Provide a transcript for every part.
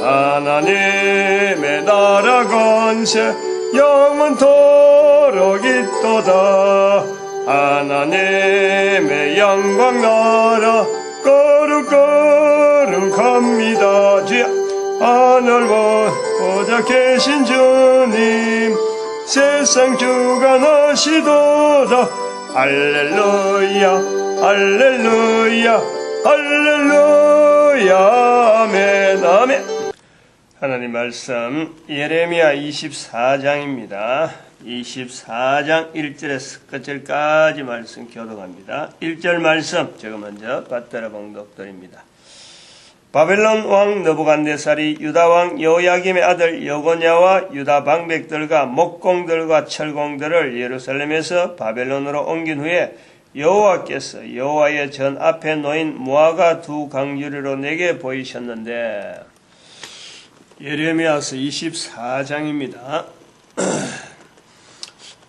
하나님의 나라 권세 영원토록 있도다. 하나님의 영광 나라 거룩거룩합니다. 주여 하늘 보좌 계신 주님 세상 주관하시도다. 할렐루야 할렐루야 할렐루야 아멘 아멘. 하나님 말씀 예레미야 24장입니다. 24장 1절에서 끝절까지 말씀 교독합니다. 1절 말씀 제가 먼저 받들어 봉독드립니다. 바벨론 왕 느부갓네살이 유다 왕 여호야김의 아들 여고냐와 유다 방백들과 목공들과 철공들을 예루살렘에서 바벨론으로 옮긴 후에 여호와께서 여호와의 전 앞에 놓인 무화과 두 강주리로 내게 보이셨는데, 예레미야서 24장입니다.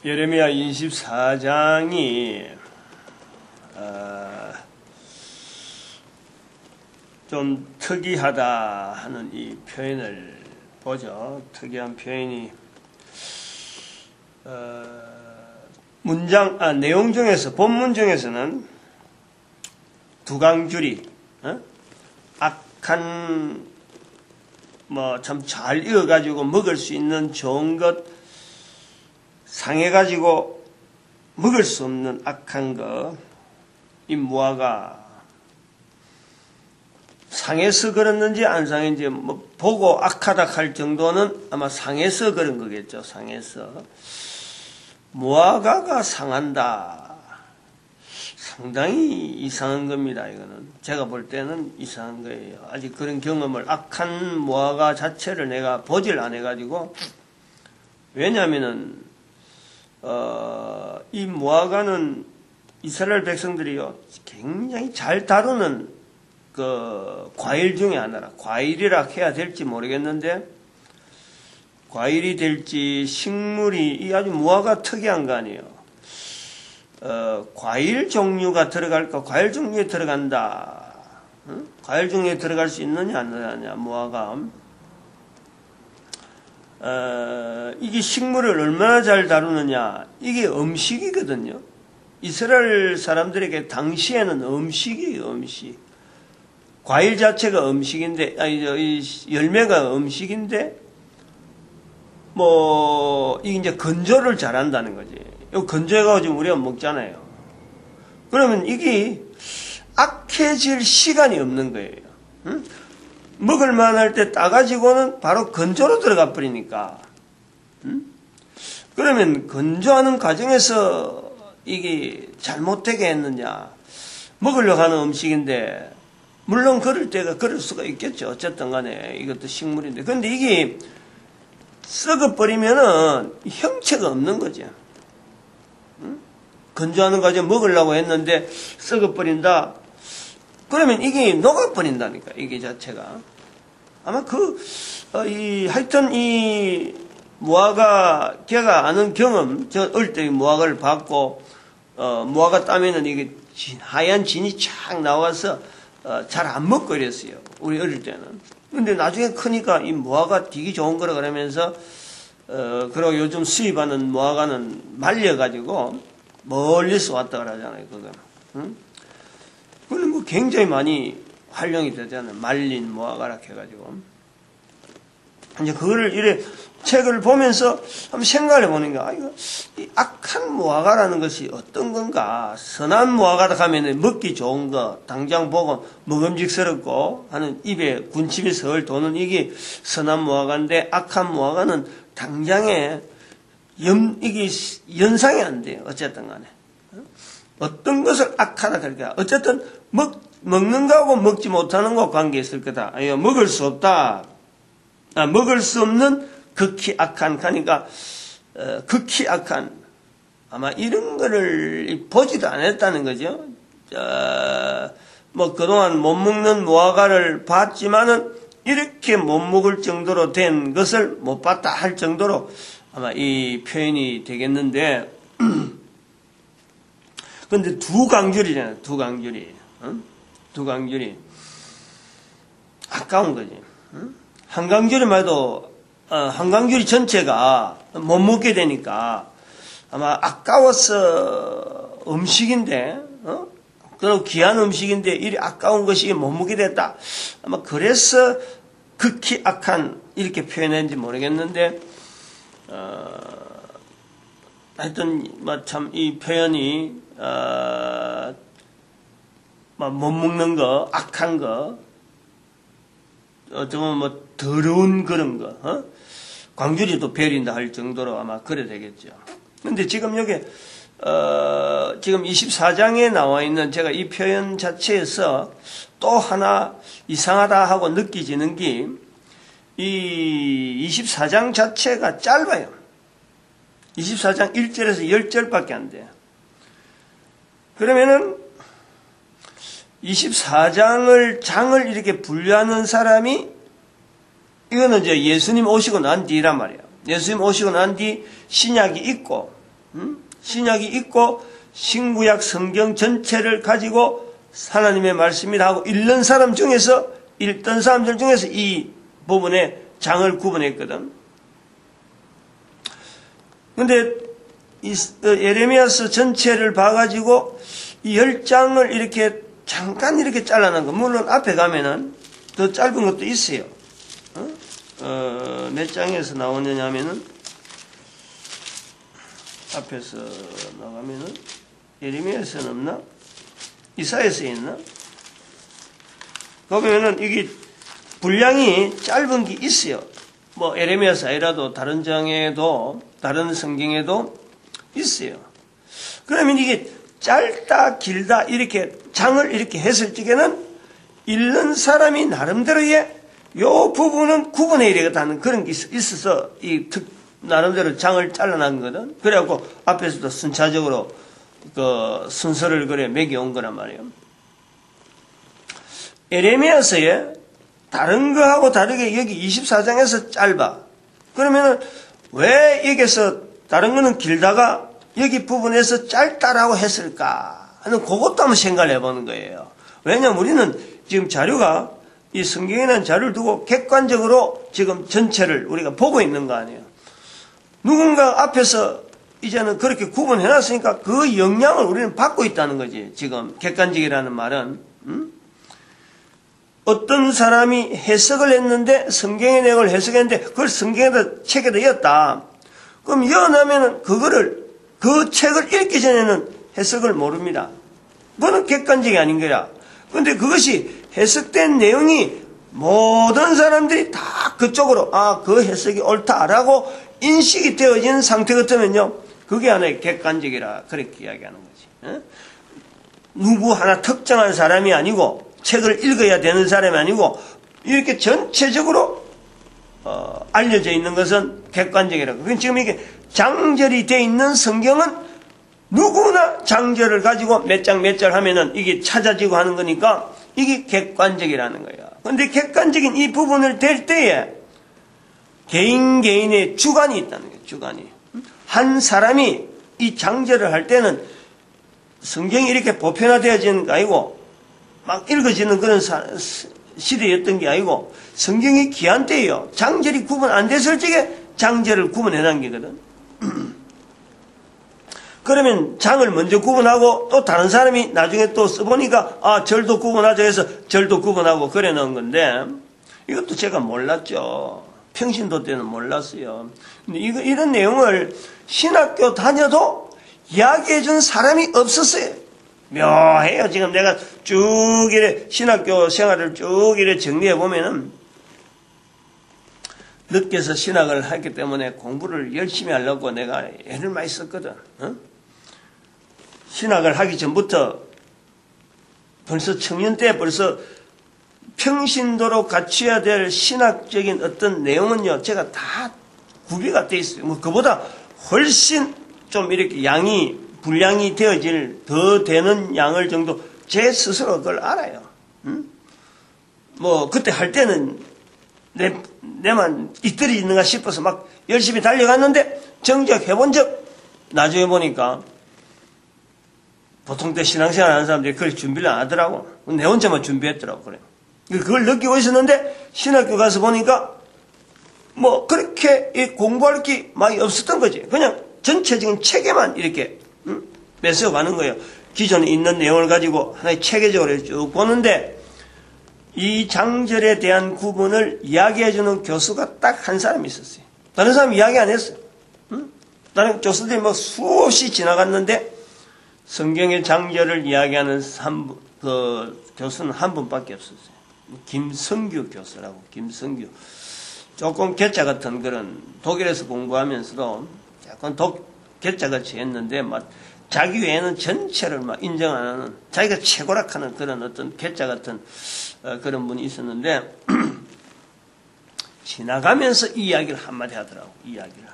예레미야 24장이 좀 특이하다 하는 이 표현을 보죠. 특이한 표현이 내용 중에서 본문 중에서는 두강줄이 악한 참 잘 익어가지고 먹을 수 있는 좋은 것 상해가지고 먹을 수 없는 악한 것, 이 무화과 상해서 그랬는지 안 상했는지 보고 악하다 할 정도는 아마 상해서 그런 거겠죠. 상해서 무화과가 상한다. 상당히 이상한 겁니다. 이거는 제가 볼 때는 이상한 거예요. 아직 그런 경험을 악한 무화과 자체를 내가 보질 안 해가지고. 왜냐하면은 이 무화과는 이스라엘 백성들이요 굉장히 잘 다루는 그 과일 중에 하나라. 과일이라 해야 될지 모르겠는데, 과일이 될지 식물이 이 아주 무화과 특이한 거 아니에요. 과일 종류가 들어갈까? 과일 종류에 들어간다. 응? 과일 종류에 들어갈 수 있느냐 안 들어가냐 무화과. 이게 식물을 얼마나 잘 다루느냐. 이게 음식이거든요. 이스라엘 사람들에게 당시에는 음식이에요. 음식. 과일 자체가 음식인데, 이 열매가 음식인데, 이게 이제 건조를 잘한다는 거지. 이거 건조해가지고 우리가 먹잖아요. 그러면 이게 악해질 시간이 없는 거예요. 응? 먹을만 할 때 따가지고는 바로 건조로 들어가 버리니까. 응? 그러면 건조하는 과정에서 이게 잘못되게 했느냐. 먹으려고 하는 음식인데, 물론 그럴 때가 그럴 수가 있겠죠. 어쨌든 간에 이것도 식물인데. 근데 이게 썩어버리면은 형체가 없는 거죠. 응? 건조하는 과정 먹으려고 했는데 썩어버린다. 그러면 이게 녹아버린다니까, 이게 자체가. 아마 하여튼 이 무화과, 걔가 아는 경험, 저 어릴 때 무화과를 봤고, 무화과 따면은 이게 하얀 진이 착 나와서 잘 안 먹고 이랬어요. 우리 어릴 때는. 근데 나중에 크니까 이 무화과 되게 좋은 거라 그러면서, 그리고 요즘 수입하는 무화과는 말려가지고 멀리서 왔다 그러잖아요, 그거. 응? 그건 굉장히 많이 활용이 되잖아요. 말린 무화과라 해가지고. 이제 그거를 이래 책을 보면서 한번 생각을 해보는 거야. 이 악한 무화과라는 것이 어떤 건가? 선한 무화과다 하면 먹기 좋은 거, 당장 보고 먹음직스럽고 하는 입에 군침이 서울 도는 이게 선한 무화과인데, 악한 무화과는 당장에 이게 연상이 안 돼요. 어쨌든 간에. 어떤 것을 악하다 그럴까? 어쨌든 먹는 거하고 먹지 못하는 거 관계 있을 거다. 아니요, 먹을 수 없다. 먹을 수 없는 극히 악한, 그러니까 극히 악한, 아마 이런 거를 보지도 않았다는 거죠. 그동안 못 먹는 무화과를 봤지만은 이렇게 못 먹을 정도로 된 것을 못 봤다 할 정도로 아마 이 표현이 되겠는데, 근데 두 강줄이잖아요. 두 강줄이. 응? 두 강줄이. 아까운 거지. 응? 한강줄이만 해도 한강줄이 전체가 못 먹게 되니까 아마 아까워서 음식인데 그리고 귀한 음식인데 이리 아까운 것이 못 먹게 됐다. 아마 그래서 극히 악한 이렇게 표현했는지 모르겠는데 하여튼 참 이 표현이 못 먹는 거, 악한 거, 어쩌면 뭐 더러운 그런 거, 광주리도 베린다 할 정도로 아마 그래 되겠죠. 근데 지금 여기 지금 24장에 나와 있는 제가 이 표현 자체에서 또 하나 이상하다 하고 느껴지는 게 이 24장 자체가 짧아요. 24장 1절에서 10절밖에 안 돼요. 그러면은 24장을 장을 이렇게 분류하는 사람이 이거는 이제 예수님 오시고 난 뒤란 말이에요. 예수님 오시고 난 뒤 신약이 있고 신약이 있고 신구약 성경 전체를 가지고 하나님의 말씀이라 하고 읽는 사람 중에서 읽던 사람들 중에서 이 부분에 장을 구분했거든. 근데 이 예레미야서 전체를 봐가지고 이 10장을 이렇게 잠깐 이렇게 잘라놓은 거, 물론 앞에 가면은 더 짧은 것도 있어요. 몇 장에서 나오느냐 하면은 앞에서 나가면은 예레미야에서는 없나? 이사야에서 있나? 거기면은 이게 분량이 짧은 게 있어요. 뭐 예레미야서 아니라도 다른 장에도 다른 성경에도 있어요. 그러면 이게 짧다 길다 이렇게 장을 이렇게 했을 적에는 읽는 사람이 나름대로의 요 부분은 구분해야 되겠다는 그런 게 있어서 나름대로 장을 잘라난 거거든. 그래갖고 앞에서도 순차적으로 그 순서를 그래 매겨온 거란 말이에요. 예레미야서에 다른 거하고 다르게 여기 24장에서 짧아. 그러면은 왜 여기서 다른 거는 길다가 여기 부분에서 짧다라고 했을까 하는 그것도 한번 생각을 해보는 거예요. 왜냐하면 우리는 지금 자료가 이 성경이라는 자료를 두고 객관적으로 지금 전체를 우리가 보고 있는 거 아니에요. 누군가 앞에서 이제는 그렇게 구분해놨으니까 그 영향을 우리는 받고 있다는 거지. 지금 객관적이라는 말은 어떤 사람이 해석을 했는데 성경의 내용을 해석했는데 그걸 성경에다 책에다 이었다. 그럼 이어나면은 그 책을 읽기 전에는 해석을 모릅니다. 그거는 객관적이 아닌 거야. 그런데 그것이 해석된 내용이 모든 사람들이 다 그쪽으로 그 해석이 옳다라고 인식이 되어진 상태 같으면요, 그게 하나의 객관적이라 그렇게 이야기하는 거지. 누구 하나 특정한 사람이 아니고 책을 읽어야 되는 사람이 아니고 이렇게 전체적으로 알려져 있는 것은 객관적이라고. 지금 이게 장절이 되어 있는 성경은 누구나 장절을 가지고 몇 장 몇 절 하면은 이게 찾아지고 하는 거니까 이게 객관적이라는 거예요. 그런데 객관적인 이 부분을 댈 때에 개인의 주관이 있다는 거예요. 주관이. 한 사람이 이 장절을 할 때는 성경이 이렇게 보편화되어지는 게 아니고 막 읽어지는 그런 시대였던 게 아니고 성경이 귀한 때예요. 장절이 구분 안 됐을 적에 장절을 구분해 놓은 게거든. 그러면 장을 먼저 구분하고 또 다른 사람이 나중에 또 써보니까 절도 구분하자 해서 절도 구분하고 그래 놓은 건데 이것도 제가 몰랐죠. 평신도 때는 몰랐어요. 근데 이런 내용을 신학교 다녀도 이야기해 준 사람이 없었어요. 묘해요. 지금 내가 쭉 이래 신학교 생활을 쭉 이래 정리해 보면은 늦게서 신학을 했기 때문에 공부를 열심히 하려고 내가 애를 많이 썼거든. 신학을 하기 전부터 벌써 청년 때 벌써 평신도로 갖춰야 될 신학적인 어떤 내용은요, 제가 다 구비가 돼 있어요. 뭐 그보다 훨씬 좀 이렇게 분량이 되어질 더 되는 양을 정도 제 스스로 그걸 알아요. 뭐 그때 할 때는 내만 이틀이 있는가 싶어서 막 열심히 달려갔는데 정작 해본 적 나중에 보니까 보통 때 신앙생활 하는 사람들이 그걸 준비를 안 하더라고. 내 혼자만 준비했더라고. 그래. 그걸 느끼고 있었는데 신학교 가서 보니까 뭐 그렇게 공부할 게 많이 없었던 거지. 그냥 전체적인 체계만 이렇게 뺏어가는 거예요. 기존에 있는 내용을 가지고 하나의 체계적으로 쭉 보는데 이 장절에 대한 구분을 이야기해주는 교수가 딱 한 사람이 있었어요. 다른 사람 이야기 안 했어요. 다른 교수들이 뭐 수없이 지나갔는데 성경의 장절을 이야기하는 교수는 한 분밖에 없었어요. 김성규 교수라고. 김성규. 조금 괴짜 같은 그런, 독일에서 공부하면서도 약간 괴짜같이 했는데 막 자기 외에는 전체를 막 인정 안 하는, 자기가 최고락하는 그런 어떤 괴짜 같은 그런 분이 있었는데 지나가면서 이 이야기를 한마디 하더라고. 이야기를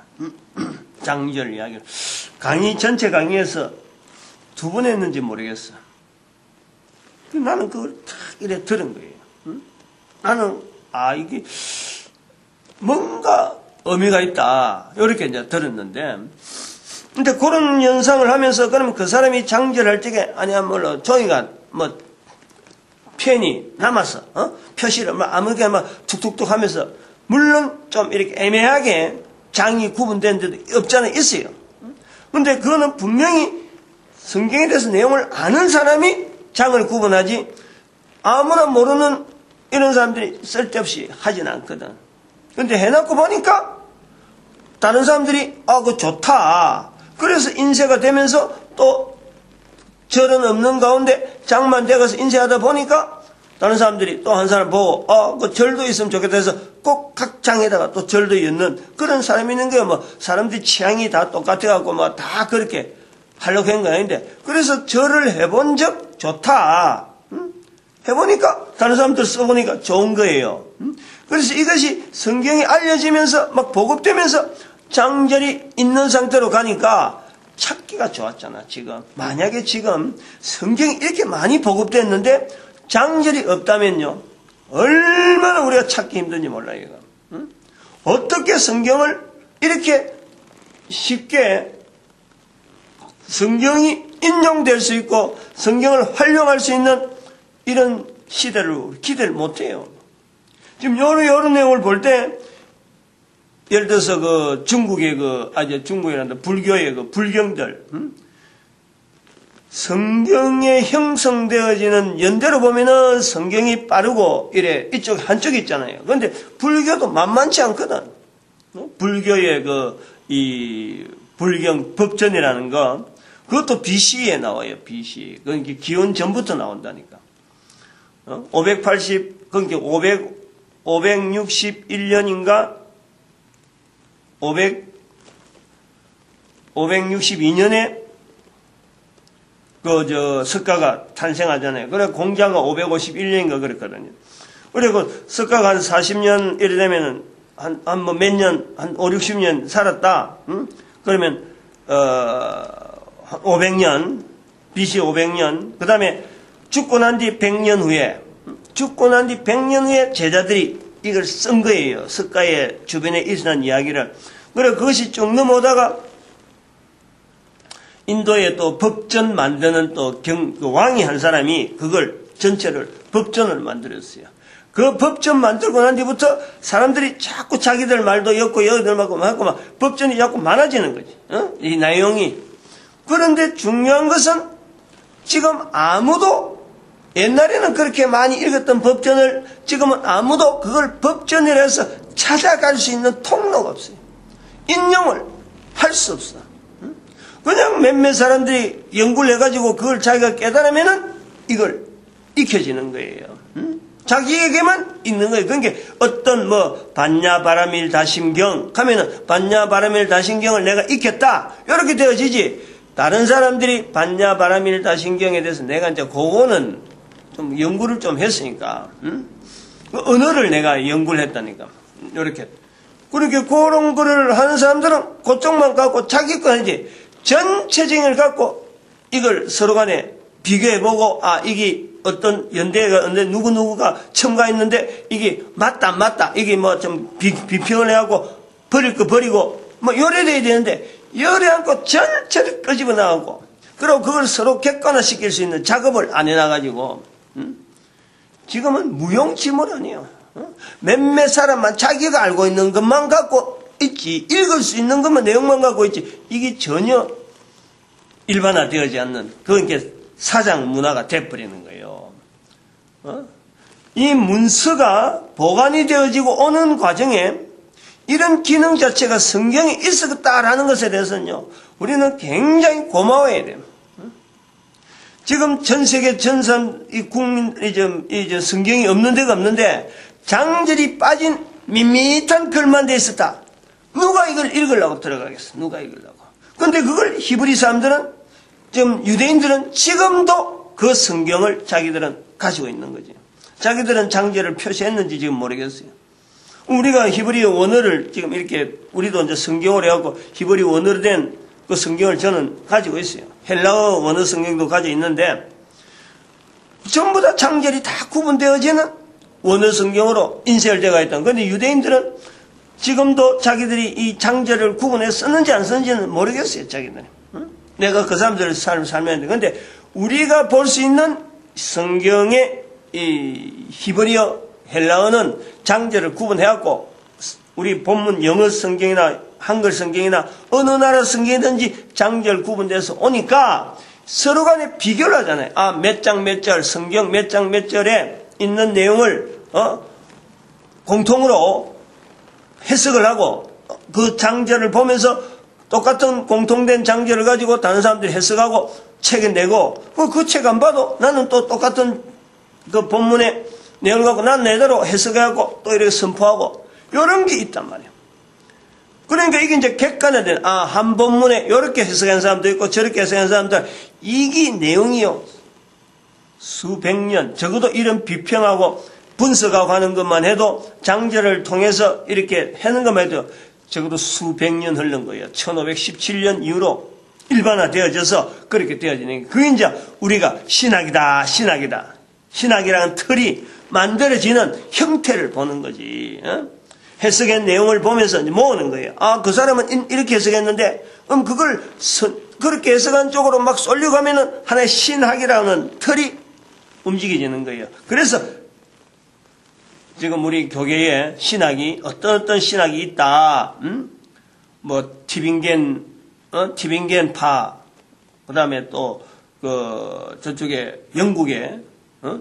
장절 이야기를 전체 강의에서 2번 했는지 모르겠어. 나는 그걸 탁 이래 들은 거예요. 나는 이게 뭔가 의미가 있다 이렇게 이제 들었는데, 근데 그런 연상을 하면서 그러면 그 사람이 장절할 적에 아니야 물론 종이가 뭐 펜이 남았어, 표시를 뭐 아무렇게나 막 툭툭툭 하면서 물론 좀 이렇게 애매하게 장이 구분된 데도 없잖아 있어요. 근데 그거는 분명히 성경에 대해서 내용을 아는 사람이 장을 구분하지 아무나 모르는 이런 사람들이 쓸데없이 하진 않거든. 근데 해놓고 보니까 다른 사람들이 그거 좋다. 그래서 인쇄가 되면서 또 절은 없는 가운데 장만 되어서 인쇄하다 보니까 다른 사람들이 또 한 사람 보고 그 절도 있으면 좋겠다 해서 꼭 각 장에다가 또 절도 있는 그런 사람이 있는 거예요. 뭐 사람들이 취향이 다 똑같아갖고 뭐 다 그렇게 하려고 한 거 아닌데, 그래서 절을 해본 적 좋다. 해보니까 다른 사람들 써보니까 좋은 거예요. 그래서 이것이 성경이 알려지면서 막 보급되면서 장절이 있는 상태로 가니까 찾기가 좋았잖아. 지금 만약에 지금 성경이 이렇게 많이 보급됐는데 장절이 없다면요 얼마나 우리가 찾기 힘든지 몰라요. 이거. 어떻게 성경을 이렇게 쉽게 성경이 인용될 수 있고 성경을 활용할 수 있는 이런 시대를 기대를 못해요. 지금 여러 내용을 볼 때 예를 들어서 그 중국의 중국이란다 불교의 그 불경들 성경에 형성되어지는 연대로 보면은 성경이 빠르고 이래 이쪽 한쪽이 있잖아요. 그런데 불교도 만만치 않거든. 불교의 이 불경 법전이라는 거 그것도 BC에 나와요. BC. 그러니까 기원 전부터 나온다니까. 580 그러니까 561년인가 562년에 석가가 탄생하잖아요. 그래, 공자가 551년인가 그랬거든요. 그리고 석가가 한 40년 이래 되면은, 한 몇 년, 한 5, 60년 살았다. 그러면, 500년, BC 500년, 그 다음에 죽고 난 뒤 100년 후에 제자들이 이걸 쓴 거예요. 석가의 주변에 일어난 이야기를. 그래, 그것이 쭉 넘어오다가, 인도에 또 법전 만드는 그 왕이 한 사람이 그걸 전체를 법전을 만들었어요. 그 법전 만들고 난 뒤부터 사람들이 자꾸 자기들 말도 엮고 여기들 말고 막 법전이 자꾸 많아지는 거지. 이 내용이. 그런데 중요한 것은 지금 아무도 옛날에는 그렇게 많이 읽었던 법전을 지금은 아무도 그걸 법전이라 해서 찾아갈 수 있는 통로가 없어요. 인용을 할 수 없어. 그냥 몇몇 사람들이 연구를 해가지고 그걸 자기가 깨달으면은 이걸 익혀지는 거예요. 자기에게만 있는 거예요. 그러니까 어떤 반야바라밀 다심경 하면은 반야바라밀 다심경을 내가 익혔다. 이렇게 되어지지. 다른 사람들이 반야바라밀 다심경에 대해서 내가 이제 그거는 좀 연구를 좀 했으니까, 그 언어를 내가 연구를 했다니까. 이렇게. 그렇게 그런 거를 하는 사람들은 그쪽만 갖고 자기 거 하지. 전체적인 걸 갖고 이걸 서로 간에 비교해보고 이게 어떤 연대가 누구누구가 첨가했는데 이게 맞다 안 맞다 이게 좀 비평을 해갖고 버릴 거 버리고 요래돼야 되는데 요래 않고 전체를 끄집어 나가고 그리고 그걸 서로 객관화시킬 수 있는 작업을 안 해놔가지고 지금은 무용지물 아니에요. 몇몇 사람만 자기가 알고 있는 것만 갖고 있지, 읽을 수 있는 것만, 내용만 갖고 있지, 이게 전혀 일반화되어지 않는, 그건 이게 사장 문화가 돼버리는 거예요. 이 문서가 보관이 되어지고 오는 과정에 이런 기능 자체가 성경에 있었다라는 것에 대해서는요, 우리는 굉장히 고마워해야 돼요. 지금 전 세계 전산, 이 국민, 이제 성경이 없는 데가 없는데, 장절이 빠진 밋밋한 글만 돼 있었다. 누가 이걸 읽으려고 들어가겠어? 누가 읽으려고? 근데 그걸 히브리 사람들은, 지금 유대인들은 지금도 그 성경을 자기들은 가지고 있는 거지. 자기들은 장절을 표시했는지 지금 모르겠어요. 우리가 히브리 원어를 지금 이렇게, 우리도 이제 성경을 해갖고 히브리 원어로 된 그 성경을 저는 가지고 있어요. 헬라어 원어 성경도 가지고 있는데, 전부 다 장절이 다 구분되어지는 원어 성경으로 인쇄를 되어 있다. 그런데 유대인들은 지금도 자기들이 이 장절을 구분해서 썼는지 안 썼는지는 모르겠어요, 자기들이. 내가 그 사람들의 삶을 살면. 그런데 우리가 볼 수 있는 성경의 이 히브리어, 헬라어는 장절을 구분해갖고, 우리 본문 영어 성경이나 한글 성경이나 어느 나라 성경이든지 장절 구분돼서 오니까 서로 간에 비교를 하잖아요. 아, 몇 장 몇 절, 성경 몇 장 몇 절에 있는 내용을, 공통으로 해석을 하고, 그 장절을 보면서 똑같은 공통된 장절을 가지고 다른 사람들이 해석하고 책에 내고, 그 책 안 봐도 나는 또 똑같은 그 본문의 내용을 갖고 난 내대로 해석하고 또 이렇게 선포하고, 이런 게 있단 말이에요. 그러니까 이게 이제 객관화된, 한 본문에 이렇게 해석한 사람도 있고 저렇게 해석한 사람들, 이게 내용이요. 수백 년, 적어도 이런 비평하고 분석하고 하는 것만 해도 장절을 통해서 이렇게 하는 것만 해도 적어도 수백 년 흐른 거예요. 1517년 이후로 일반화되어져서 그렇게 되어지는 게. 그게 이제 우리가 신학이다. 신학이라는 틀이 만들어지는 형태를 보는 거지. 해석한 내용을 보면서 이제 모으는 거예요. 그 사람은 이렇게 해석했는데, 그걸 그렇게 해석한 쪽으로 막 쏠려고 하면은 하나의 신학이라는 틀이 움직여지는 거예요. 그래서 지금 우리 교계에 신학이, 어떤 신학이 있다. 뭐, 티빙겐파, 그 다음에 또, 저쪽에, 영국에,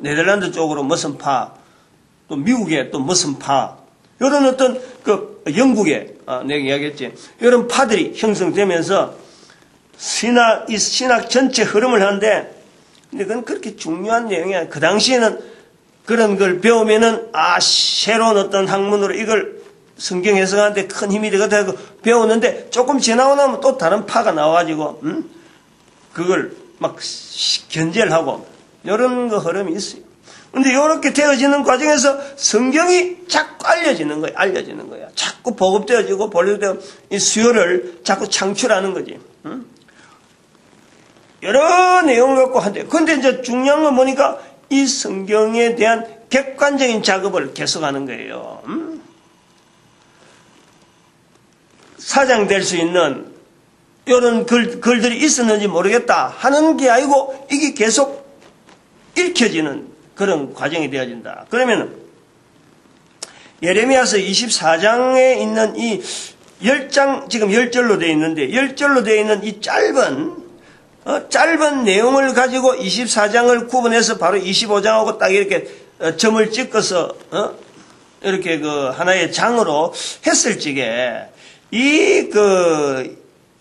네덜란드 쪽으로 무슨 파, 또 미국에 또 무슨 파, 이런 어떤 영국에 내가 이야기했지. 이런 파들이 형성되면서 이 신학 전체 흐름을 하는데, 근데 그건 그렇게 중요한 내용이야. 그 당시에는 그런 걸 배우면은 새로운 어떤 학문으로 이걸 성경 해석하는데 큰 힘이 되거든 하고 배우는데, 조금 지나고 나면 또 다른 파가 나와가지고 그걸 막 견제를 하고 이런 거 흐름이 있어요. 근데 이렇게 되어지는 과정에서 성경이 자꾸 알려지는 거야. 자꾸 보급되어지고 본래되어 이 수요를 자꾸 창출하는 거지. 여러 내용을 갖고 한대. 근데 이제 중요한 건 뭐니까 이 성경에 대한 객관적인 작업을 계속하는 거예요. 사장될 수 있는 이런 글들이 있었는지 모르겠다 하는 게 아니고, 이게 계속 읽혀지는 그런 과정이 되어진다. 그러면 예레미야서 24장에 있는 이 10장, 지금 10절로 되어 있는데 10절로 되어 있는 이 짧은 내용을 가지고 24장을 구분해서 바로 25장하고 딱 이렇게 점을 찍어서 이렇게 하나의 장으로 했을 적에 이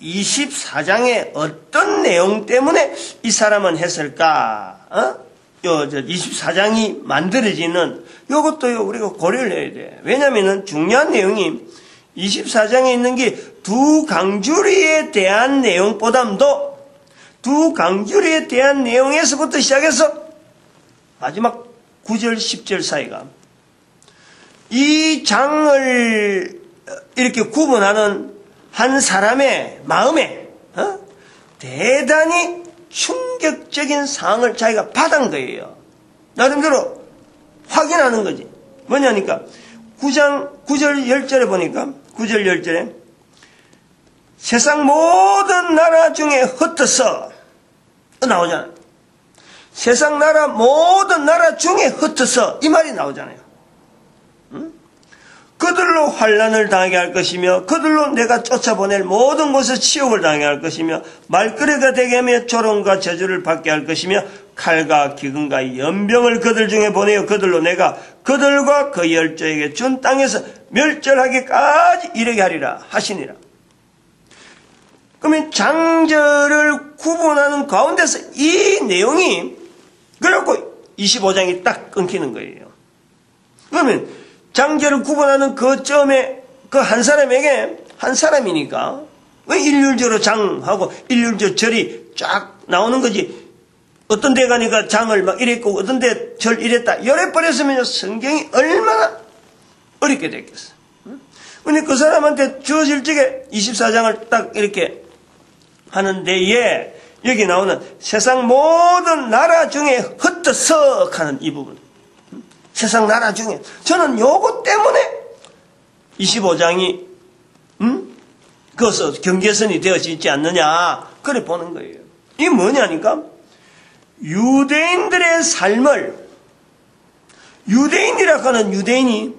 24장의 어떤 내용 때문에 이 사람은 했을까? 24장이 만들어지는 요것도 우리가 고려를 해야 돼. 왜냐면은 중요한 내용이 24장에 있는 게 두 강주리에 대한 내용보다도 두 강주리에 대한 내용에서부터 시작해서 마지막 9절, 10절 사이가 이 장을 이렇게 구분하는 한 사람의 마음에 대단히 충격적인 상황을 자기가 받은 거예요. 나름대로 확인하는 거지. 뭐냐니까 9장 9절 10절에 보니까 9절 10절에 세상 모든 나라 중에 흩어서 나오잖아요. 세상 나라 모든 나라 중에 흩어서 이 말이 나오잖아요. 그들로 환난을 당하게 할 것이며 그들로 내가 쫓아보낼 모든 곳에 치욕을 당하게 할 것이며 말거리가 되게 하며 조롱과 저주를 받게 할 것이며 칼과 기근과 연병을 그들 중에 보내어 그들로 내가 그들과 그 열조에게 준 땅에서 멸절하기까지 이르게 하리라 하시니라. 그러면 장절을 구분하는 가운데서 이 내용이 그래갖고 25장이 딱 끊기는 거예요. 그러면 장절을 구분하는 그 점에 그 한 사람에게 한 사람이니까 일률적으로 장하고 일률적 절이 쫙 나오는 거지. 어떤 데 가니까 장을 막 이랬고 어떤 데 절 이랬다 이래버렸으면 성경이 얼마나 어렵게 됐겠어. 근데 그 사람한테 주어질 적에 24장을 딱 이렇게 하는 데에 여기 나오는 세상 모든 나라 중에 흩어석 하는 이 부분. 세상 나라 중에 저는 요거 때문에 25장이 그것서 경계선이 되어지지 않느냐 그래 보는 거예요. 이게 뭐냐니까 유대인들의 삶을 유대인이라고 하는 유대인이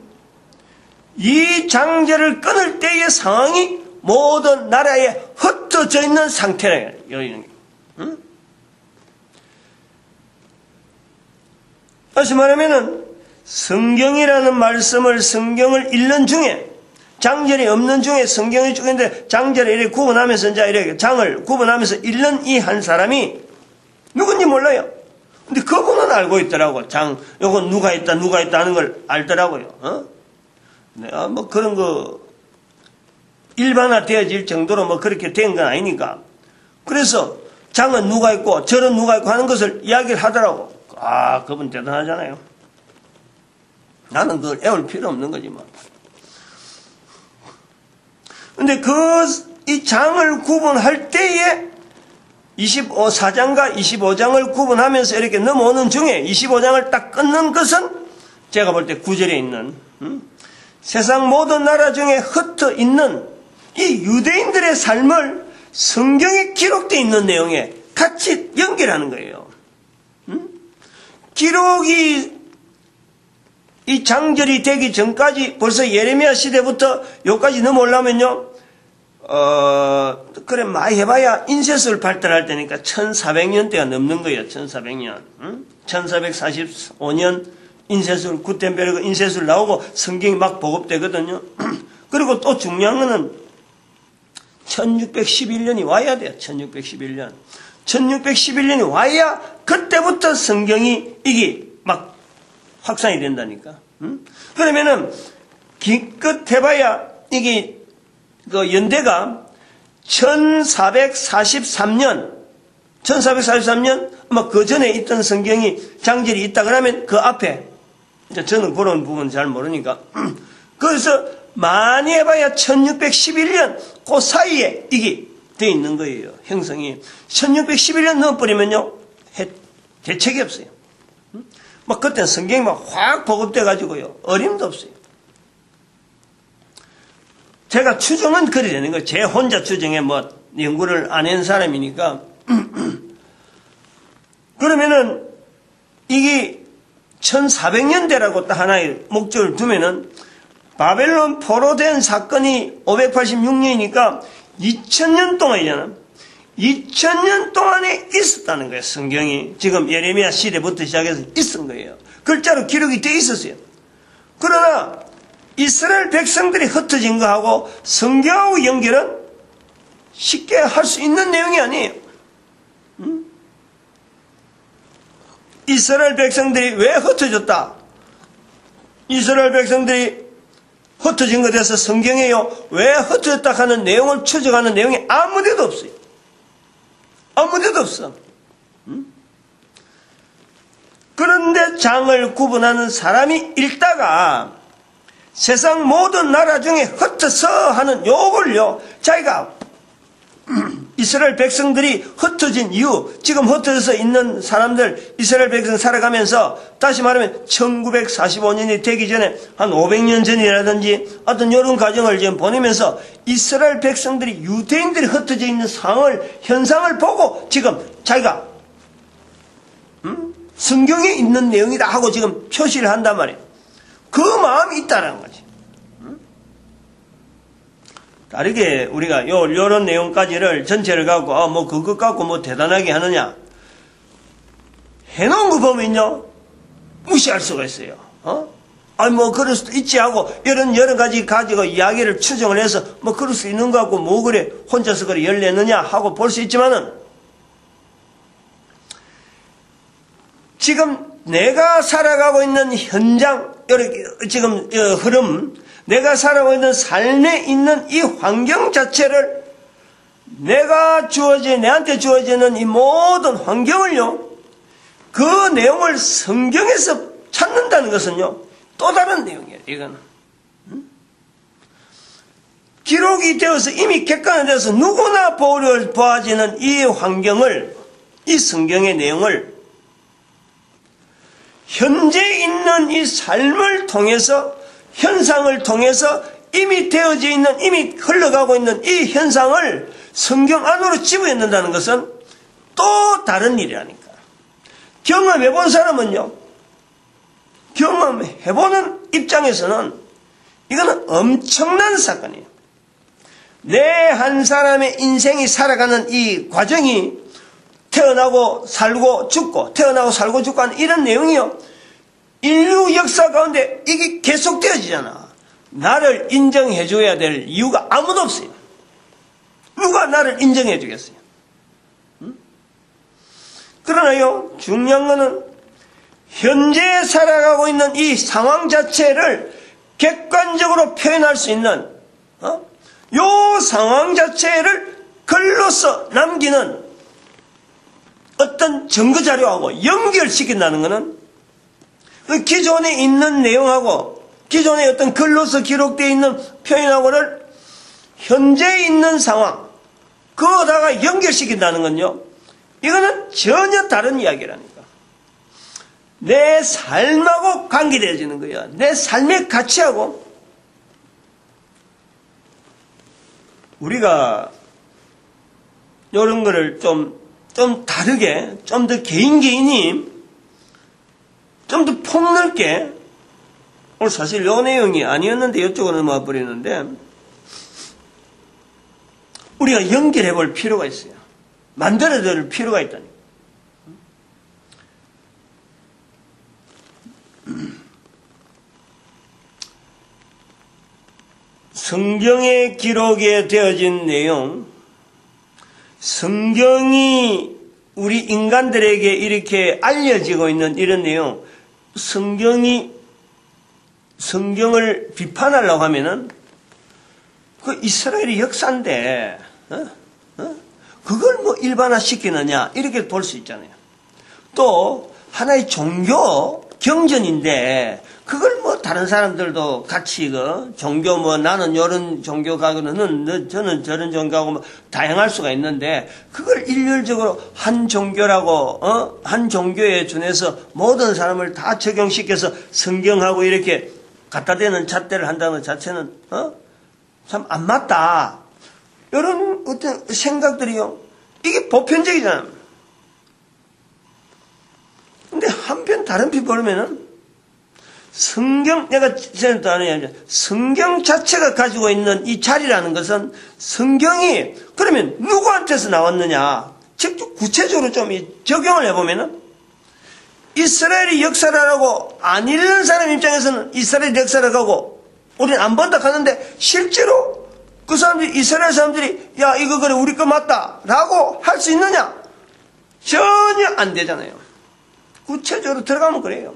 이 장제를 끊을 때의 상황이 모든 나라에 흩어져 있는 상태라. 다시 말하면은 성경이라는 말씀을 성경을 읽는 중에 장절이 없는 중에 성경을 쭉 있는데 장절을 이렇게 구분하면서 이제 이렇게 장을 구분하면서 읽는 이 한 사람이 누군지 몰라요. 근데 그분은 알고 있더라고. 요건 누가 있다 하는 걸 알더라고요. 내가 뭐 그런 거 일반화 되어질 정도로 뭐 그렇게 된 건 아니니까. 그래서 장은 누가 있고 절은 누가 있고 하는 것을 이야기를 하더라고. 아, 그분 대단하잖아요. 나는 그걸 애울 필요 없는 거지 뭐. 근데 이 장을 구분할 때에 24장과 25장을 구분하면서 이렇게 넘어오는 중에 25장을 딱 끊는 것은 제가 볼 때 9절에 있는 세상 모든 나라 중에 흩어 있는 이 유대인들의 삶을 성경에 기록되어 있는 내용에 같이 연결하는 거예요. 기록이 이 장절이 되기 전까지 벌써 예레미야 시대부터 여기까지 넘어오려면요. 그래 많이 해봐야 인쇄술 발달할 때니까 1400년대가 넘는 거예요. 1400년. 1445년 인쇄술 구텐베르그 인쇄술 나오고 성경이 막 보급되거든요. 그리고 또 중요한 거는 1611년이 와야 돼요. 1611년. 1611년이 와야 그때부터 성경이 이게 막 확산이 된다니까. 그러면은 기껏 해봐야 이게 그 연대가 1443년 아마 그 전에 있던 성경이 장절이 있다 그러면 그 앞에 저는 그런 부분 잘 모르니까 그래서 많이 해봐야 1611년 그 사이에 이게 돼 있는 거예요. 형성이 1611년 넘어버리면요 대책이 없어요. 막 그때 성경이 막 확 보급돼 가지고요 어림도 없어요. 제가 추정은 그리 되는 거예요. 제 혼자 추정에 뭐 연구를 안 한 사람이니까. 그러면은 이게 1400년대라고 딱 하나의 목적을 두면은 바벨론 포로된 사건이 586년이니까 2000년 동안이잖아. 2000년 동안에 있었다는 거예요. 성경이 지금 예레미야 시대부터 시작해서 있은 거예요. 글자로 기록이 돼 있었어요. 그러나 이스라엘 백성들이 흩어진 거하고 성경하고 연결은 쉽게 할 수 있는 내용이 아니에요. 이스라엘 백성들이 왜 흩어졌다? 이스라엘 백성들이 흩어진 것에 대해서 성경에요 왜 흩어졌다 하는 내용을 추적하는 내용이 아무데도 없어요. 아무데도 없어. 그런데 장을 구분하는 사람이 읽다가 세상 모든 나라 중에 흩어서 하는 요걸요 자기가 이스라엘 백성들이 흩어진 이유, 지금 흩어져서 있는 사람들, 이스라엘 백성 살아가면서 다시 말하면 1945년이 되기 전에 한 500년 전이라든지 어떤 이런 과정을 지금 보내면서 이스라엘 백성들이 유대인들이 흩어져 있는 상황을, 현상을 보고 지금 자기가 성경에 있는 내용이다 하고 지금 표시를 한단 말이에요. 그 마음이 있다는 거지. 다르게 우리가 요런 내용까지를 전체를 갖고, 뭐 그것 갖고 뭐 대단하게 하느냐. 해놓은 거 보면요, 무시할 수가 있어요. 뭐 그럴 수도 있지 하고, 이런 여러 가지 가지고 이야기를 추정을 해서, 뭐 그럴 수 있는 거 같고, 뭐 그래, 혼자서 그래 열내느냐 하고 볼 수 있지만은, 지금 내가 살아가고 있는 현장, 이렇게 지금 흐름, 내가 살아가고 있는 삶에 있는 이 환경 자체를 내한테 주어지는 이 모든 환경을요, 그 내용을 성경에서 찾는다는 것은요, 또 다른 내용이에요, 이거는. 기록이 되어서 이미 객관화되어서 누구나 보아지는 이 환경을, 이 성경의 내용을 현재 있는 이 삶을 통해서, 현상을 통해서 이미 되어져 있는, 이미 흘러가고 있는 이 현상을 성경 안으로 집어넣는다는 것은 또 다른 일이라니까. 경험해본 사람은요, 경험해보는 입장에서는 이거는 엄청난 사건이에요. 내 한 사람의 인생이 살아가는 이 과정이 태어나고 살고 죽고, 태어나고 살고 죽고 하는 이런 내용이요, 인류 역사 가운데 이게 계속되어지잖아. 나를 인정해줘야 될 이유가 아무도 없어요. 누가 나를 인정해주겠어요? 그러나요, 중요한 거는 현재 살아가고 있는 이 상황 자체를 객관적으로 표현할 수 있는 요 상황 자체를 글로써 남기는 어떤 증거자료하고 연결시킨다는 것은 그 기존에 있는 내용하고 기존에 어떤 글로서 기록되어 있는 표현하고를 현재 있는 상황, 그거다가 연결시킨다는 건요, 이거는 전혀 다른 이야기라니까. 내 삶하고 관계되어지는 거야. 내 삶의 가치하고. 우리가 이런 거를 좀 다르게, 좀 더 개인이 좀 더 폭넓게, 오늘 사실 요 내용이 아니었는데 이쪽으로 넘어와 버리는데, 우리가 연결해 볼 필요가 있어요. 만들어낼 필요가 있다니. 성경에 기록에 되어진 내용, 성경이 우리 인간들에게 이렇게 알려지고 있는 이런 내용, 성경을 비판하려고 하면은 그 이스라엘의 역사인데 그걸 뭐 일반화 시키느냐 이렇게 볼 수 있잖아요. 또 하나의 종교 경전인데 그걸 뭐 다른 사람들도 같이 종교 뭐 나는 이런 종교 가고는 저는 저런 종교하고 뭐 다양할 수가 있는데 그걸 일률적으로 한 종교라고 한 종교에 준해서 모든 사람을 다 적용시켜서 성경하고 이렇게 갖다 대는 잣대를 한다는 것 자체는 참 안 맞다. 이런 어떤 생각들이요, 이게 보편적이잖아. 근데 한편 다른 편 보면은 성경, 내가 전에도 아는 성경 자체가 가지고 있는 이 자리라는 것은 성경이 그러면 누구한테서 나왔느냐, 즉 구체적으로 좀 적용을 해보면은 이스라엘의 역사라고 안 읽는 사람 입장에서는 이스라엘 역사라고 하고 우리는 안 본다 하는데 실제로 그 사람들이, 이스라엘 사람들이 야 이거 그래 우리 거 맞다 라고 할 수 있느냐? 전혀 안 되잖아요. 구체적으로 들어가면 그래요.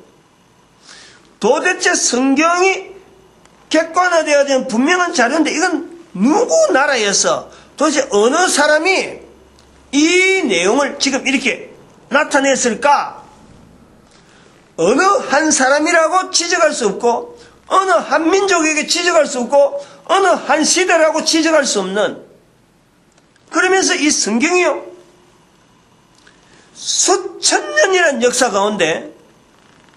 도대체 성경이 객관화되어진 분명한 자료인데 이건 누구 나라에서 도대체 어느 사람이 이 내용을 지금 이렇게 나타냈을까? 어느 한 사람이라고 지적할 수 없고 어느 한 민족에게 지적할 수 없고 어느 한 시대라고 지적할 수 없는, 그러면서 이 성경이요 수천 년이라는 역사 가운데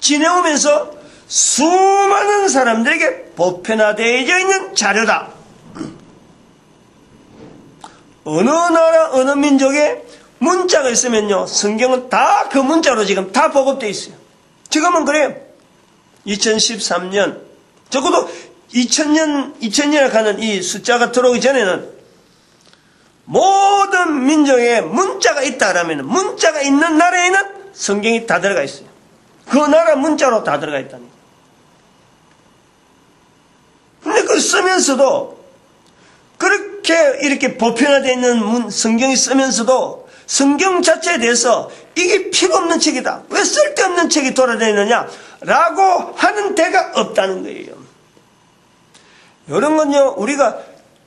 지내오면서 수많은 사람들에게 보편화되어져 있는 자료다. 어느 나라 어느 민족에 문자가 있으면요 성경은 다 그 문자로 지금 다 보급되어 있어요. 지금은 그래요. 2013년 적어도 2000년에 가는 이 숫자가 들어오기 전에는 모든 민족에 문자가 있다라면 문자가 있는 나라에는 성경이 다 들어가 있어요. 그 나라 문자로 다 들어가 있다니. 근데 그걸 쓰면서도 그렇게 이렇게 보편화되어 있는 성경이 쓰면서도 성경 자체에 대해서 이게 필요 없는 책이다. 왜 쓸데없는 책이 돌아다니느냐? 라고 하는 데가 없다는 거예요. 이런 건요, 우리가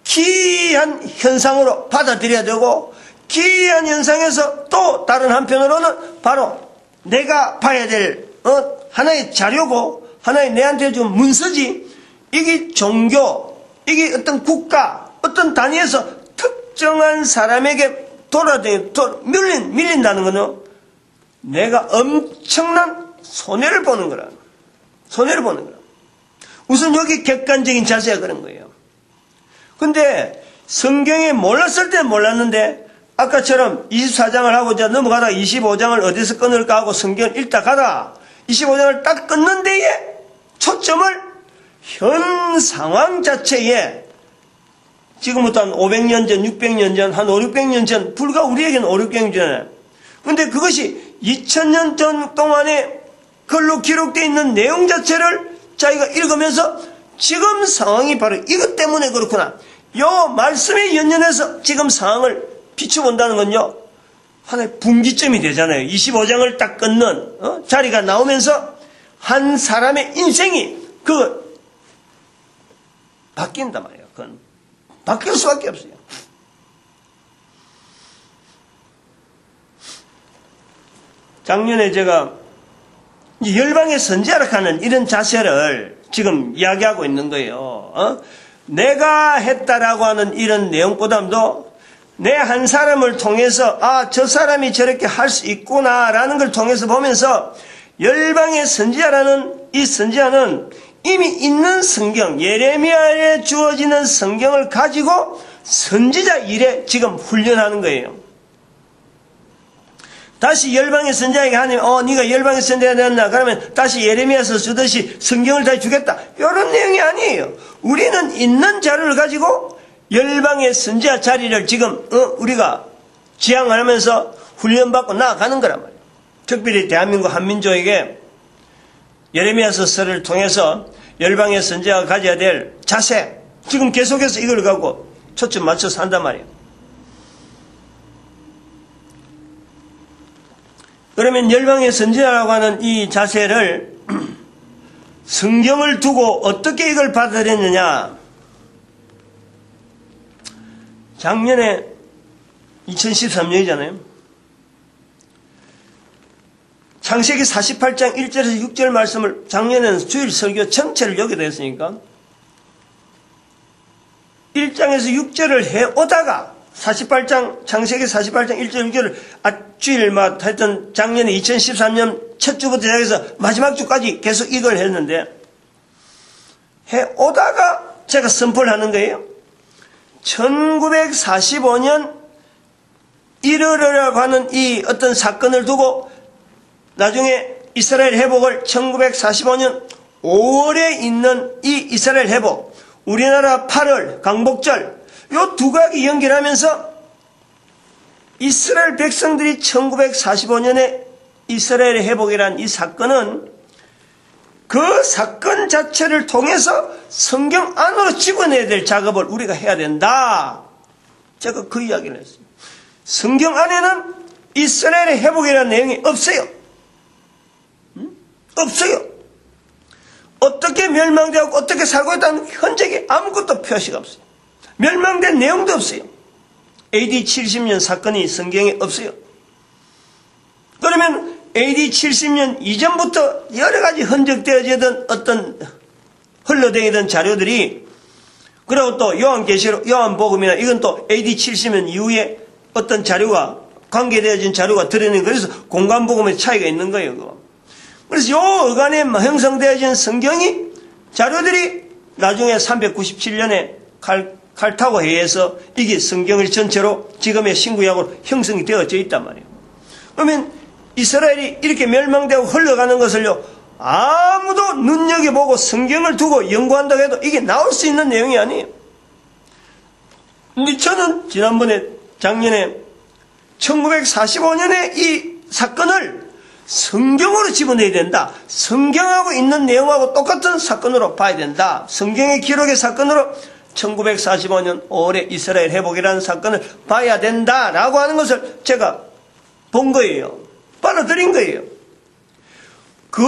기이한 현상으로 받아들여야 되고, 기이한 현상에서 또 다른 한편으로는 바로 내가 봐야 될 하나의 자료고, 하나의 내한테 준 문서지, 이게 종교, 이게 어떤 국가, 어떤 단위에서 특정한 사람에게 밀린다는 거는 내가 엄청난 손해를 보는 거라. 손해를 보는 거라. 우선 여기 객관적인 자세가 그런 거예요. 근데 성경에 몰랐을 땐 몰랐는데 아까처럼 24장을 하고 이제 넘어가다 25장을 어디서 끊을까 하고 성경을 읽다 가다 25장을 딱 끊는 데에 초점을 현 상황 자체에 지금부터 한 500년 전, 600년 전, 한 5, 600년 전, 불과 우리에게는 5, 600년 전에. 근데 그것이 2000년 전 동안에 글로 기록되어 있는 내용 자체를 자기가 읽으면서 지금 상황이 바로 이것 때문에 그렇구나. 요 말씀에 연연해서 지금 상황을 비춰본다는 건요, 하나의 분기점이 되잖아요. 25장을 딱 끊는 자리가 나오면서 한 사람의 인생이 바뀐단 말이에요. 그건 바뀔 수밖에 없어요. 작년에 제가 열방의 선지자라 하는 이런 자세를 지금 이야기하고 있는 거예요. 내가 했다라고 하는 이런 내용보다도 내 한 사람을 통해서 저 사람이 저렇게 할 수 있구나라는 걸 통해서 보면서 열방의 선지자라는 이 선지자는 이미 있는 성경, 예레미야에 주어지는 성경을 가지고 선지자 일에 지금 훈련하는 거예요. 다시 열방의 선지자에게 하나님, 네가 열방의 선지자가 되었나? 그러면 다시 예레미야서 주듯이 성경을 다 주겠다. 이런 내용이 아니에요. 우리는 있는 자료를 가지고 열방의 선지자 자리를 지금 우리가 지향하면서 훈련받고 나아가는 거란 말이에요. 특별히 대한민국 한민족에게 예레미야서를 통해서 열방의 선지자가 가져야 될 자세, 지금 계속해서 이걸 갖고 초점 맞춰서 한단 말이에요. 그러면 열방의 선지자라고 하는 이 자세를 성경을 두고 어떻게 이걸 받아들였느냐? 작년에 2013년이잖아요. 창세기 48장 1절에서 6절 말씀을 작년에는 주일 설교 전체를 여기다 했으니까 1장에서 6절을 해오다가 창세기 48장 1절 6절을 주일마다 했던 작년에 2013년 첫 주부터 시작해서 마지막 주까지 계속 이걸 했는데 해오다가 제가 선포를 하는 거예요. 1945년 1월이라고 하는 이 어떤 사건을 두고 나중에 이스라엘 회복을 1945년 5월에 있는 이 이스라엘 회복, 우리나라 8월 강복절, 요 두 가지 연결하면서 이스라엘 백성들이 1945년에 이스라엘 회복이라는 이 사건은 그 사건 자체를 통해서 성경 안으로 집어내야 될 작업을 우리가 해야 된다. 제가 그 이야기를 했어요. 성경 안에는 이스라엘의 회복이라는 내용이 없어요. 없어요. 어떻게 멸망되고 어떻게 살고 있다는 흔적이 아무것도 표시가 없어요. 멸망된 내용도 없어요. AD 70년 사건이 성경에 없어요. 그러면 AD 70년 이전부터 여러 가지 흔적되어지던 어떤 흘러다니던 자료들이, 그리고 또 요한계시록, 요한복음이나 이건 또 AD 70년 이후에 어떤 자료가 관계되어진 자료가 들어있는, 그래서 공간복음의 차이가 있는 거예요. 그거. 그래서 요 어간에 형성되어진 성경이 자료들이 나중에 397년에 칼타고 회의에서 이게 성경을 전체로 지금의 신구약으로 형성이 되어져 있단 말이에요. 그러면 이스라엘이 이렇게 멸망되고 흘러가는 것을요, 아무도 눈여겨보고 성경을 두고 연구한다고 해도 이게 나올 수 있는 내용이 아니에요. 근데 저는 작년에 1945년에 이 사건을 성경으로 집어내야 된다. 성경하고 있는 내용하고 똑같은 사건으로 봐야 된다. 성경의 기록의 사건으로 1945년 5월에 이스라엘 회복이라는 사건을 봐야 된다라고 하는 것을 제가 본 거예요. 받아들인 거예요. 그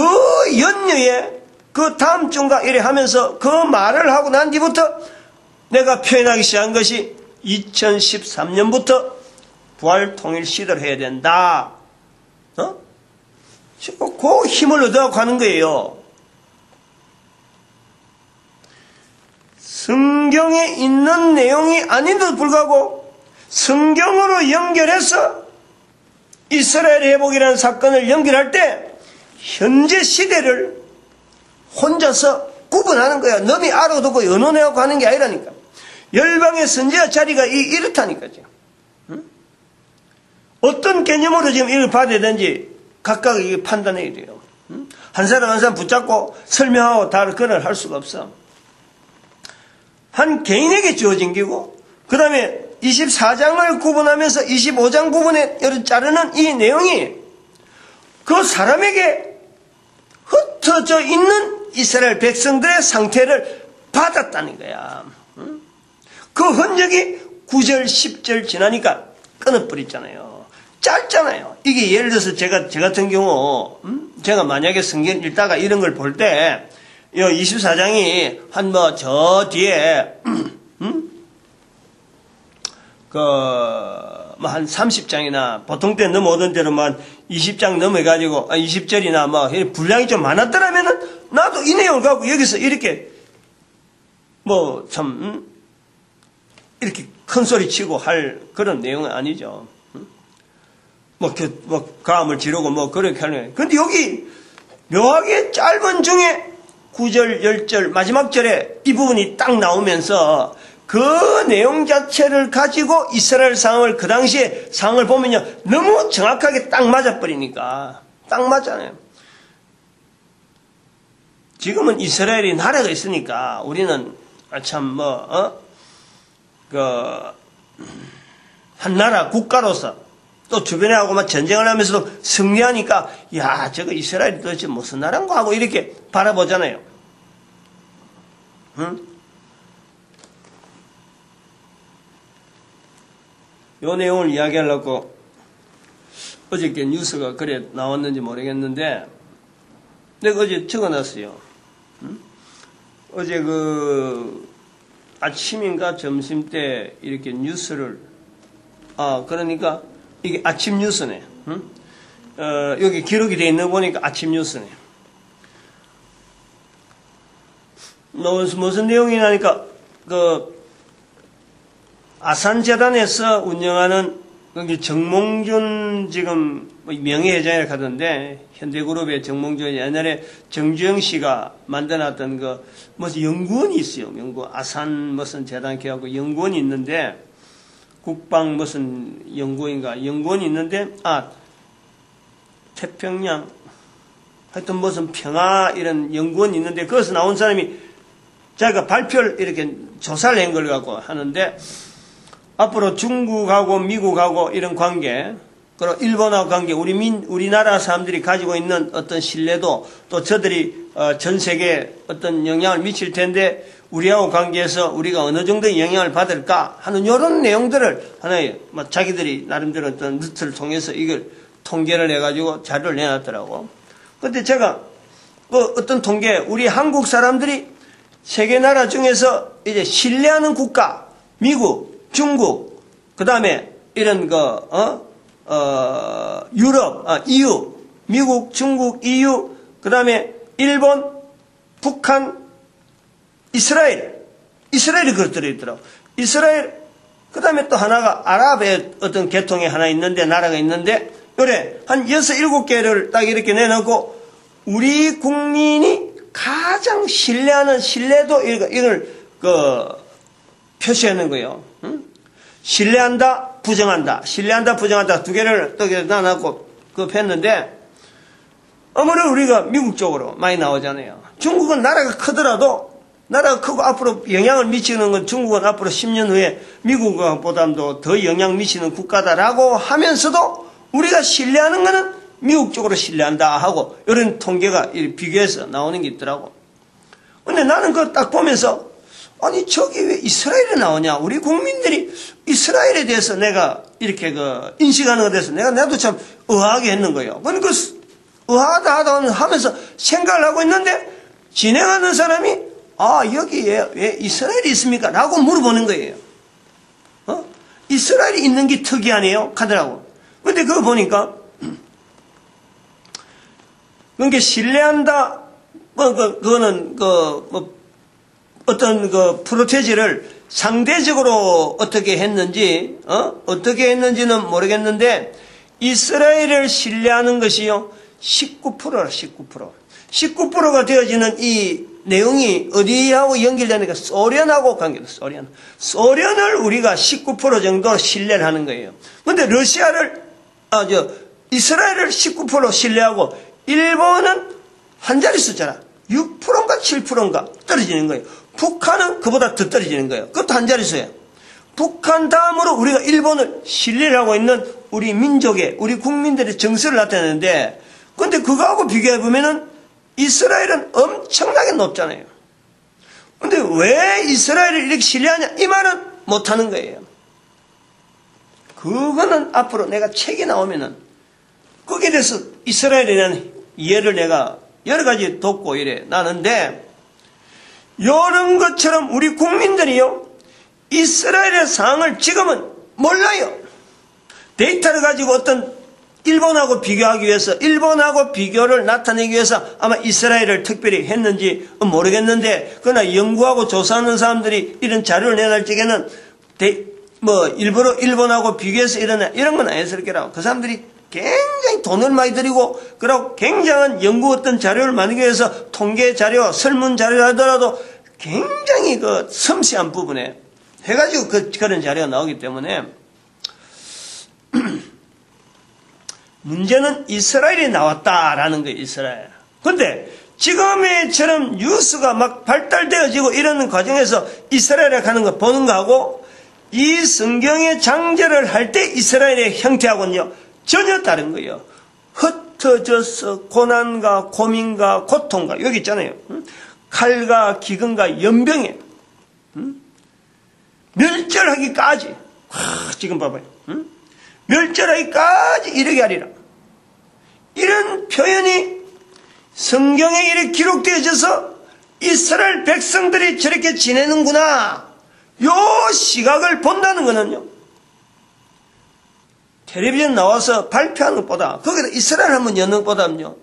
연휴에 그 다음 주인가 이래 하면서 그 말을 하고 난 뒤부터 내가 표현하기 시작한 것이 2013년부터 부활 통일 시대를 해야 된다. 그 힘을 얻어가고 하는 거예요. 성경에 있는 내용이 아닌데도 불구하고 성경으로 연결해서 이스라엘 회복이라는 사건을 연결할 때 현재 시대를 혼자서 구분하는 거야. 너희 알아두고 연원해갖고 하는 게 아니라니까. 열방의 선지자 자리가 이렇다니까요. 응? 어떤 개념으로 지금 이걸 받아야 되는지 각각 이게 판단해야 돼요. 응? 한 사람 한 사람 붙잡고 설명하고 다 그걸 할 수가 없어. 한 개인에게 주어진 기고, 그 다음에 24장을 구분하면서 25장 부분에 자르는 이 내용이 그 사람에게 흩어져 있는 이스라엘 백성들의 상태를 받았다는 거야. 그 흔적이 9절, 10절 지나니까 끊어버렸잖아요. 짧잖아요. 이게 예를 들어서 제 같은 경우, 제가 만약에 성경 읽다가 이런 걸 볼 때, 이 24장이 한 저 뒤에, 한 30장이나, 보통 때 넘어오던 대로 한 20장 넘어가지고, 20절이나 분량이 좀 많았더라면은, 나도 이 내용을 갖고 여기서 이렇게, 이렇게 큰 소리 치고 할 그런 내용은 아니죠. 가음을 지르고 그렇게 하는 거예요. 근데 여기 묘하게 짧은 중에 9절, 10절, 마지막 절에 이 부분이 딱 나오면서 그 내용 자체를 가지고 이스라엘 상황을 그 당시에 상황을 보면요. 너무 정확하게 딱 맞아버리니까. 딱 맞잖아요. 지금은 이스라엘이 나라가 있으니까 우리는 한 나라 국가로서 또 주변에 하고 막 전쟁을 하면서도 승리하니까 야 저거 이스라엘이 도대체 무슨 나라인가 하고 이렇게 바라보잖아요. 응? 요 내용을 이야기하려고 어저께 뉴스가 그래 나왔는지 모르겠는데 내가 어제 적어놨어요. 응? 어제 아침인가 점심 때 이렇게 뉴스를 그러니까 이게 아침 뉴스네. 응? 여기 기록이 되어 있는 거 보니까 아침 뉴스네. 무슨 내용이냐니까 아산재단에서 운영하는 거기 정몽준 지금 명예회장이라고 하던데 현대그룹의 정몽준 옛날에 정주영 씨가 만들어놨던 무슨 연구원이 있어요. 아산 무슨 재단 개하고 연구원이 있는데 국방 무슨 연구원이 있는데 태평양 하여튼 무슨 평화 이런 연구원이 있는데 거기서 나온 사람이 자기가 발표를 이렇게 조사를 한 걸 갖고 하는데 앞으로 중국하고 미국하고 이런 관계 그리고 일본하고 관계 우리나라 사람들이 가지고 있는 어떤 신뢰도 또 저들이 전 세계에 어떤 영향을 미칠 텐데 우리하고 관계에서 우리가 어느 정도의 영향을 받을까 하는 이런 내용들을 하나의 자기들이 나름대로 어떤 루트를 통해서 이걸 통계를 해가지고 자료를 내놨더라고. 근데 제가 어떤 통계 우리 한국 사람들이 세계 나라 중에서 이제 신뢰하는 국가 미국, 중국, 그 다음에 이런 유럽, EU, 미국, 중국, EU, 그 다음에 일본, 북한, 이스라엘이 그것들이 있더라고. 이스라엘, 그 다음에 또 하나가 아랍의 어떤 계통이 하나 있는데, 나라가 있는데, 그래, 한 6, 7개를 딱 이렇게 내놓고, 우리 국민이 가장 신뢰하는 신뢰도, 이걸, 표시하는 거예요. 응? 신뢰한다, 부정한다. 신뢰한다, 부정한다. 두 개를 또 나눠놓고, 했는데, 아무래도 우리가 미국 쪽으로 많이 나오잖아요. 중국은 나라가 크더라도, 나라가 크고 앞으로 영향을 미치는 건 중국은 앞으로 10년 후에 미국보다도 더 영향 미치는 국가다라고 하면서도 우리가 신뢰하는 거는 미국 쪽으로 신뢰한다 하고 이런 통계가 비교해서 나오는 게 있더라고. 근데 나는 그거 딱 보면서 아니 저기 왜 이스라엘이 나오냐. 우리 국민들이 이스라엘에 대해서 내가 이렇게 인식하는 것에 대해서 나도 참 의아하게 했는 거예요. 그러니까 의아하다 하면서 생각을 하고 있는데 진행하는 사람이 여기에 왜 이스라엘이 있습니까? 라고 물어보는 거예요. 이스라엘이 있는 게 특이하네요. 하더라고. 근데 그거 보니까 그러니까 신뢰한다. 그거는 어떤 프로테지를 상대적으로 어떻게 했는지, 어떻게 했는지는 모르겠는데, 이스라엘을 신뢰하는 것이요, 19%라, 19%. 19%가 되어지는 이 내용이 어디하고 연결되니까 소련하고 관계다, 소련. 소련을 우리가 19% 정도 신뢰를 하는 거예요. 근데 이스라엘을 19% 신뢰하고, 일본은 한 자리 숫자라. 6%인가 7%인가 떨어지는 거예요. 북한은 그보다 더 떨어지는 거예요. 그것도 한 자릿수예요. 북한 다음으로 우리가 일본을 신뢰를 하고 있는 우리 민족의, 우리 국민들의 정서를 나타내는데, 근데 그거하고 비교해보면은 이스라엘은 엄청나게 높잖아요. 근데 왜 이스라엘을 이렇게 신뢰하냐? 이 말은 못하는 거예요. 그거는 앞으로 내가 책이 나오면은 거기에 대해서 이스라엘에 대한 이해를 내가 여러 가지 돕고 이래 나는데, 이런 것처럼 우리 국민들이요, 이스라엘의 상황을 지금은 몰라요. 데이터를 가지고 어떤 일본하고 비교하기 위해서, 일본하고 비교를 나타내기 위해서 아마 이스라엘을 특별히 했는지 모르겠는데, 그러나 연구하고 조사하는 사람들이 이런 자료를 내놓을 적에는 일부러 일본하고 비교해서 이런 건 아니었을 거라고. 그 사람들이 굉장히 돈을 많이 들이고, 그리고 굉장한 연구 어떤 자료를 만들기 위해서 통계 자료, 설문 자료 하더라도 굉장히 섬세한 부분에 해가지고 그런 자료가 나오기 때문에, 문제는 이스라엘이 나왔다라는 거예요, 이스라엘. 근데 지금처럼 뉴스가 막 발달되어지고 이러는 과정에서 이스라엘에 가는 거 보는 거하고, 이 성경의 장제를 할 때 이스라엘의 형태하고는요, 전혀 다른 거예요. 흩어져서 고난과 고민과 고통과, 여기 있잖아요. 칼과 기근과 연병에 멸절하기까지, 지금 봐봐요. 멸절하기까지 이르게 하리라. 이런 표현이 성경에 이렇게 기록되어져서 이스라엘 백성들이 저렇게 지내는구나, 요 시각을 본다는 거는요, 텔레비전 나와서 발표하는 것보다, 거기다 이스라엘 한번 여는 것보다는요,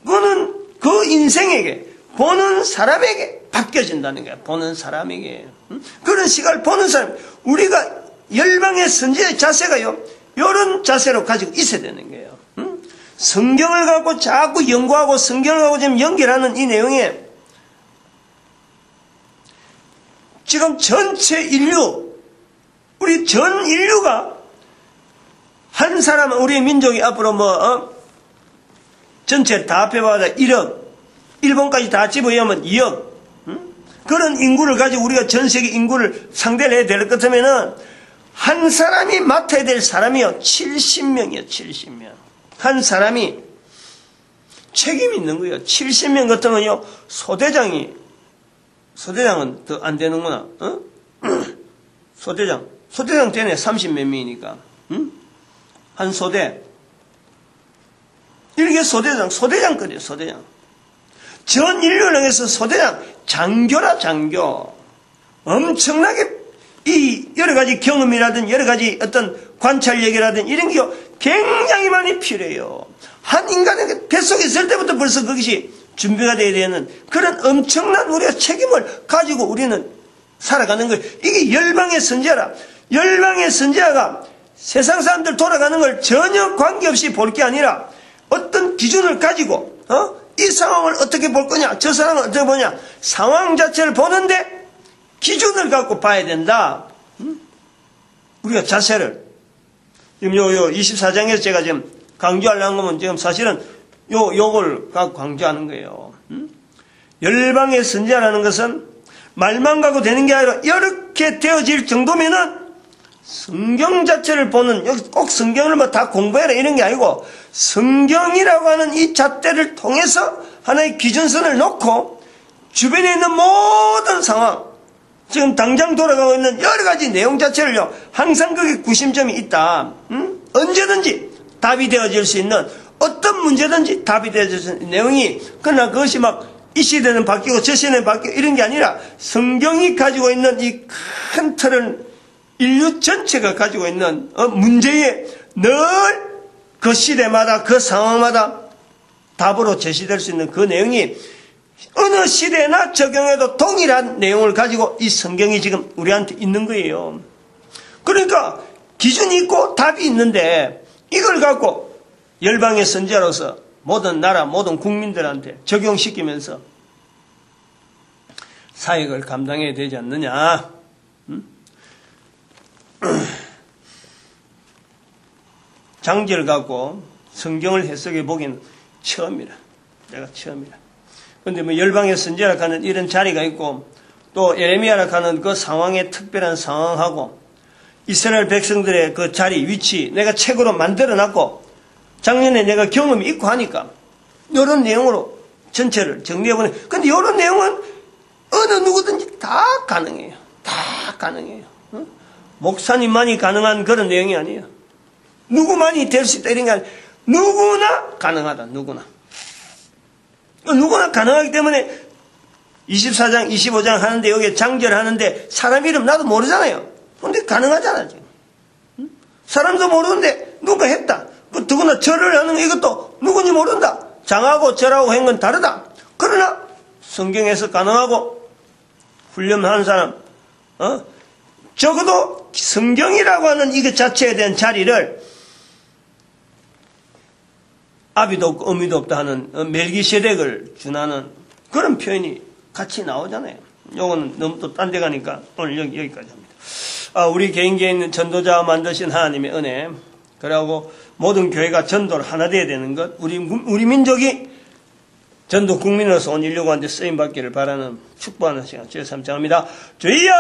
그거는 그 인생에게, 보는 사람에게 바뀌어진다는 거야. 보는 사람에게. 그런 시각을 보는 사람, 우리가 열방의 선지자의 자세가요, 이런 자세로 가지고 있어야 되는 거예요. 성경을 갖고 자꾸 연구하고 성경을 갖고 지금 연결하는 이 내용에, 지금 전체 인류, 우리 전 인류가 한 사람, 우리 민족이 앞으로 전체 다 합해봐야 1억, 일본까지 다 집어넣으면 2억, 그런 인구를 가지고 우리가 전 세계 인구를 상대를 해야 될 것 같으면은, 한 사람이 맡아야 될 사람이요, 70명이요, 70명. 한 사람이 책임이 있는 거예요. 70명 같으면요, 소대장은 더 안 되는구나, 소대장 되네, 30몇 명이니까. 한 소대. 이렇게 소대장급이에요, 소대장. 전 인류를 향해서 소대장, 장교라, 장교. 엄청나게 이 여러 가지 경험이라든 여러 가지 어떤 관찰력이라든 이런 게 굉장히 많이 필요해요. 한 인간의 뱃속에 있을 때부터 벌써 그것이 준비가 되어야 되는 그런 엄청난 우리가 책임을 가지고 우리는 살아가는 거예요. 이게 열방의 선지자라. 열방의 선지자가 세상 사람들 돌아가는 걸 전혀 관계없이 볼 게 아니라 어떤 기준을 가지고 이 상황을 어떻게 볼 거냐, 저 상황을 어떻게 보냐, 상황 자체를 보는데 기준을 갖고 봐야 된다. 우리가 자세를 지금 요 24장에서 제가 지금 강조하려는 거면 지금 사실은 요걸 강조하는 거예요. 열방의 선지자라는 것은 말만 가고 되는 게 아니라 이렇게 되어질 정도면은 성경 자체를 보는, 꼭 성경을 뭐 다 공부해라 이런 게 아니고 성경이라고 하는 이 잣대를 통해서 하나의 기준선을 놓고 주변에 있는 모든 상황, 지금 당장 돌아가고 있는 여러 가지 내용 자체를요, 항상 거기에 구심점이 있다. 언제든지 답이 되어질 수 있는, 어떤 문제든지 답이 되어질 수 있는 내용이, 그러나 그것이 막 이 시대는 바뀌고 저 시대는 바뀌고 이런 게 아니라 성경이 가지고 있는 이 큰 틀을 인류 전체가 가지고 있는 문제에 늘 그 시대마다 그 상황마다 답으로 제시될 수 있는 그 내용이 어느 시대나 적용해도 동일한 내용을 가지고 이 성경이 지금 우리한테 있는 거예요. 그러니까 기준이 있고 답이 있는데 이걸 갖고 열방의 선지자로서 모든 나라 모든 국민들한테 적용시키면서 사역을 감당해야 되지 않느냐. 장지를 갖고 성경을 해석해 보기는 처음이라. 내가 처음이라. 그런데 뭐 열방의 선지자라 하는 이런 자리가 있고 또 예레미야라 하는 그 상황의 특별한 상황하고 이스라엘 백성들의 그 자리 위치 내가 책으로 만들어 놨고 작년에 내가 경험이 있고 하니까 이런 내용으로 전체를 정리해보네. 근데 이런 내용은 어느 누구든지 다 가능해요. 다 가능해요. 목사님만이 가능한 그런 내용이 아니에요. 누구만이 될 수 있다 이런 게 아니라 누구나 가능하다. 누구나 가능하기 때문에 24장 25장 하는데 여기에 장절하는데 사람 이름 나도 모르잖아요. 근데 가능하잖아 지금. 사람도 모르는데 누가 했다. 그 누구나 절을 하는 거 이것도 누군지 모른다. 장하고 절하고 한 건 다르다. 그러나 성경에서 가능하고 훈련하는 사람 적어도 성경이라고 하는 이것 자체에 대한 자리를 아비도 없고 어미도 없다 하는 멜기세덱을 준하는 그런 표현이 같이 나오잖아요. 요거는 너무 또 딴 데 가니까 오늘 여기까지 합니다. 우리 개인 전도자 만드신 하나님의 은혜, 그리고 모든 교회가 전도를 하나 되어야 되는 것, 우리 민족이 전도 국민으로서 온 인류가한테 쓰임받기를 바라는 축복하는 시간 주여 삼창합니다. 주여!